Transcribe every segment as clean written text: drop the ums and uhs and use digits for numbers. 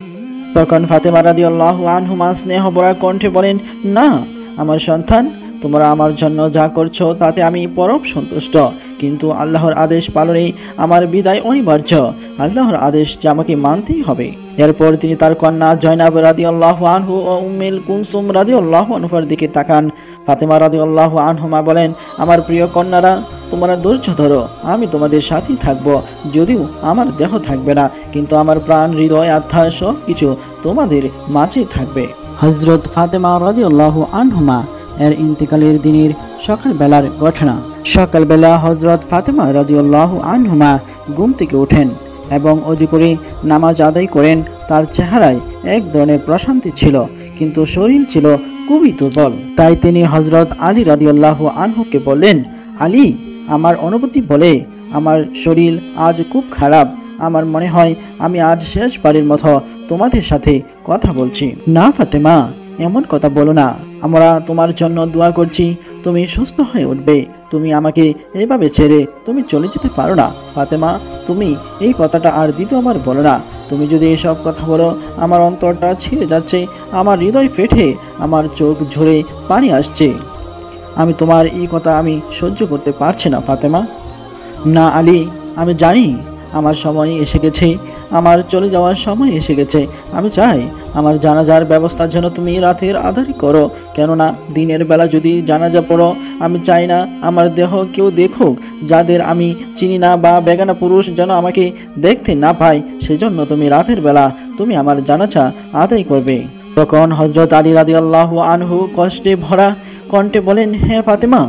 তখন ফাতেমা রাদিয়াল্লাহু আনহুমা স্নেহ ভরা কণ্ঠে বলেন, না আমার সন্তান, তোমরা আমার জন্য যা করছো তাতে আমি পরম সন্তুষ্ট, কিন্তু আল্লাহর আদেশ পালনে আমার বিদায় অনিবার্য। আল্লাহর আদেশ যে আমাকে মানতেই হবে। এরপর তিনি তার কন্যা জয়নাব রাদিয়াল্লাহু আনহু ও উম্মে কুলসুম রাদিয়াল্লাহু আনহার দিকে তাকান। ফাতেমা রাদিয়াল্লাহু আনহুমা বলেন, আমার প্রিয় কন্যারা, তোমরা ধৈর্য ধরো, আমি তোমাদের সাথেই থাকবো। যদিও আমার দেহ থাকবে না, কিন্তু আমার প্রাণ, হৃদয়, আত্মা সব কিছু তোমাদের মাঝে থাকবে। হযরত ফাতেমা রাদিয়াল্লাহু আনহুমা এর ইন্তেকালের দিনের সকালবেলার ঘটনা। সকালবেলা হযরত ফাতেমা রাদিয়াল্লাহু আনহুমা ঘুম থেকে ওঠেন এবং অজু করে নামাজ আদায় করেন। তার চেহারায় এক ধরনের প্রশান্তি ছিল, কিন্তু শরীর ছিল খুবই দুর্বল। তাই তিনি হযরত আলী রাদিয়াল্লাহু আনহুকে বললেন, আলী, আমার অনুভূতি বলে আমার শরীর আজ খুব খারাপ। আমার মনে হয় আমি আজ শেষবারের মতো তোমাদের সাথে কথা বলছি। না ফাতেমা, এমন কথা বলো না। আমরা তোমার জন্য দোয়া করছি, তুমি সুস্থ হয়ে উঠবে। তুমি আমাকে এভাবে ছেড়ে তুমি চলে যেতে পারো না ফাতেমা। তুমি এই কথাটা আর দ্বিতীয়বার বলো না। তুমি যদি এসব কথা বলো, আমার অন্তরটা ছিঁড়ে যাচ্ছে, আমার হৃদয় ফেটে আমার চোখ ঝরে পানি আসছে। আমি তোমার এই কথা আমি সহ্য করতে পারছি না ফাতেমা। না আলী, আমি জানি আমার সময় এসে গেছে, আমার চলে যাওয়ার সময় এসে গেছে। আমি চাই আমার জানাজার ব্যবস্থার জন্য তুমি রাতের আধারই করো, কেননা দিনের বেলা যদি জানাজা পড়ো, আমি চাই না আমার দেহ কেউ দেখুক, যাদের আমি চিনি না বা বেগানা পুরুষ যেন আমাকে দেখতে না পায়। সেজন্য তুমি রাতের বেলা তুমি আমার জানাজা আদায় করবে। তখন হযরত আলী রাদিয়াল্লাহু আনহু কষ্টে ভরা কণ্ঠে বলেন, হ্যাঁ ফাতেমা,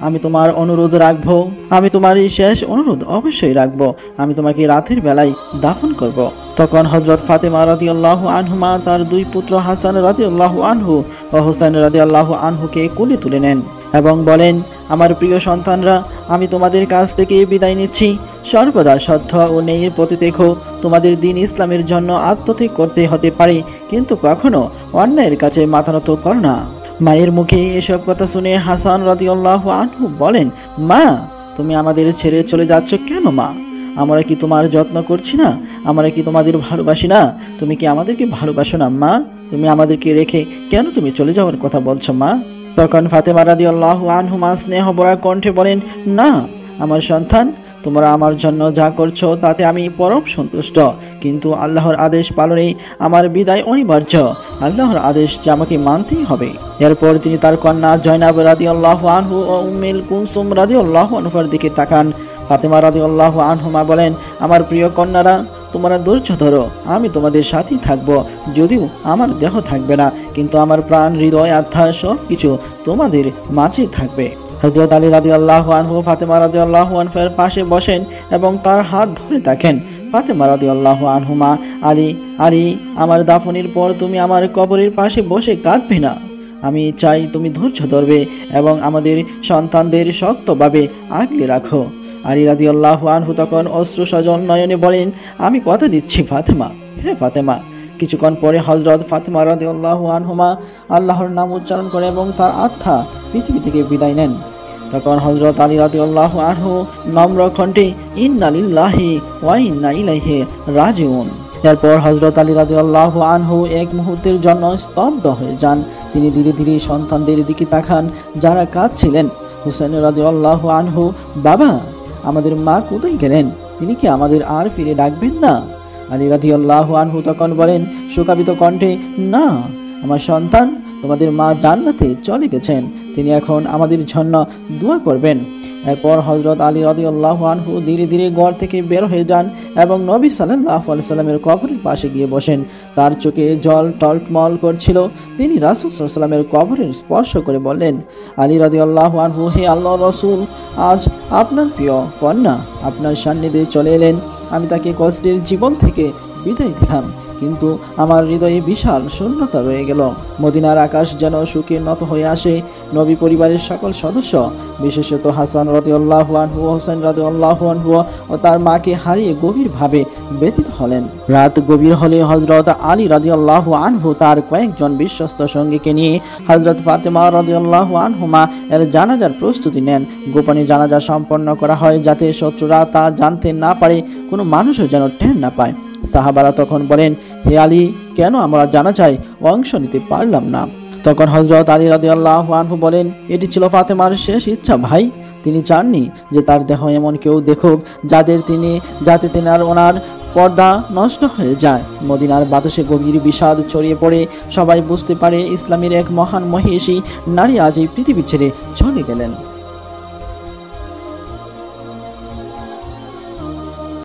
আমি তোমার অনুরোধ রাখবো। আমি তোমার এই শেষ অনুরোধ অবশ্যই রাখবো। আমি তোমাকে রাতের বেলায় দাফন করব। তখন হযরত ফাতেমা রাদিয়াল্লাহু আনহুমা তার দুই পুত্র হাসান রাদিয়াল্লাহু আনহু ও হোসেন রাদিয়াল্লাহু আনহুকে কোলে তুলে নেন এবং বলেন, আমার প্রিয় সন্তানরা, আমি তোমাদের কাছ থেকে বিদায় নিচ্ছি। সর্বদা সত্য ও ন্যায়ের প্রতি দেখো। তোমাদের দিন ইসলামের জন্য আত্মত্যাগ করতে হতে পারে, কিন্তু কখনো অন্যায়ের কাছে মাথা নত করো না। মায়ের মুখে এসব কথা শুনে হাসান রাদিয়াল্লাহু আনহু বলেন, মা, তুমি আমাদের ছেড়ে চলে যাচ্ছ কেন মা? আমরা কি তোমার যত্ন করছি না? আমরা কি তোমাদের ভালোবাসি না? তুমি কি আমাদেরকে ভালোবাসো না মা? তুমি আমাদেরকে রেখে কেন তুমি চলে যাওয়ার কথা বলছো মা? তখন ফাতেমা রাদিয়াল্লাহু আনহুমা স্নেহ ভরা কণ্ঠে বলেন, না আমার সন্তান, তোমরা আমার জন্য যা করছো তাতে আমি পরম সন্তুষ্ট, কিন্তু আল্লাহর আদেশ পালনে আমার বিদায় অনিবার্য। আল্লাহর আদেশ যে আমাকে মানতেই হবে। এরপর তিনি তার কন্যা জয়নাব রাদিয়াল্লাহু আনহু ও উম্মে কুলসুম রাদিয়াল্লাহু আনহার দিকে তাকান। ফাতেমা রাদিয়াল্লাহু আনহুমা বলেন, আমার প্রিয় কন্যারা, তোমরা ধৈর্য ধরো, আমি তোমাদের সাথেই থাকবো। যদিও আমার দেহ থাকবে না, কিন্তু আমার প্রাণ, হৃদয়, আত্মা সব কিছু তোমাদের মাঝে থাকবে। হযরত আলী রাদিয়াল্লাহু আনহু ফাতেমা রাদিয়াল্লাহু আনহার পাশে বসেন এবং তার হাত ধরে থাকেন। ফাতেমা রাদিয়াল্লাহু আনহুমা, আলী, আলী, আমার দাফনের পর তুমি আমার কবরের পাশে বসে কাঁদবে না। আমি চাই তুমি ধৈর্য ধরবে এবং আমাদের সন্তানদের শক্তভাবে আগলে রাখো। আলী রাদিয়াল্লাহু আনহু তখন অশ্রু সজল নয়নে বলেন, আমি কথা দিচ্ছি ফাতেমা। হে ফাতেমা। কিছুক্ষণ পরে হযরত ফাতেমা রাদিয়াল্লাহু আনহুমা আল্লাহর নাম উচ্চারণ করে এবং তার আত্মা পৃথিবী থেকে বিদায় নেন। তখন হযরত আলী রাদিয়াল্লাহু আনহু নম্র কণ্ঠে, ইন্না লিল্লাহি ওয়া ইন্না ইলাইহি রাজিউন। এরপর হযরত আলী রাদিয়াল্লাহু আনহু এক মুহূর্তের জন্য স্তব্ধ হয়ে যান। তিনি ধীরে ধীরে সন্তানদের দিকে তাকান, যারা কাঁদছিলেন। হুসেন রাদিয়াল্লাহু আনহু, বাবা, আমাদের মা কোথায় গেলেন? তিনি কি আমাদের আর ফিরে ডাকবেন না? আলী রাদিয়াল্লাহু আনহু তখন বলেন শোকাবিত কণ্ঠে, না আমার সন্তান, তোমাদের মা জান্নাতে চলে গেছেন। তিনি এখন আমাদের জন্য দোয়া করবেন। এরপর হযরত আলী রাদিয়াল্লাহু আনহু ধীরে ধীরে ঘর থেকে বের হয়ে যান এবং নবী সাল্লাল্লাহু আলাইহি সাল্লামের কবরের পাশে গিয়ে বসেন। তার চোখে জল টলমল করছিল। তিনি রাসূল সাল্লাল্লাহু আলাইহি সাল্লামের কবরের স্পর্শ করে বললেন, আলী রাদিয়াল্লাহু আনহু, হে আল্লাহর রাসূল, আজ আপনার প্রিয় কন্যা আপনার সান্নিধ্যে চলে এলেন। আমি তাকে কষ্টের জীবন থেকে বিদায় দিলাম, কিন্তু আমার হৃদয়ে বিশাল শূন্যতা রয়ে গেল। মদিনার আকাশ যেন শোকে নত হয়ে আসে। নবী পরিবারের সকল সদস্য, বিশেষত হাসান রাদিয়াল্লাহু আনহু ও হোসেন রাদিয়াল্লাহু আনহু ও তার মাকে হারিয়ে গভীরভাবে ব্যথিত হলেন। রাত গভীর হলে হযরত আলী রাদিয়াল্লাহু আনহু তার কয়েকজন বিশ্বস্ত সঙ্গীকে নিয়ে হযরত ফাতেমা রাদিয়াল্লাহু আনহুমা এর জানাজার প্রস্তুতি নেন। গোপনে জানাজা সম্পন্ন করা হয়, যাতে শত্রুরা তা জানতে না পারে, কোনো মানুষও যেন টের না পায়। সাহাবারা তখন বলেন, হে আলী, কেন আমরা জানাজায় অংশ নিতে পারলাম না? তখন হযরত আলী রাদিয়াল্লাহু আনহু বলেন, এটি ছিল ফাতেমার শেষ ইচ্ছা ভাই। তিনি চাননি যে তার দেহ এমন কেউ দেখুক যাতে তেনার ওনার পর্দা নষ্ট হয়ে যায়। মদিনার বাতাসে গভীর বিষাদ ছড়িয়ে পড়ে সবাই বুঝতে পারে ইসলামের এক মহান মহিষী নারী আজ এই পৃথিবী ছেড়ে চলে গেলেন।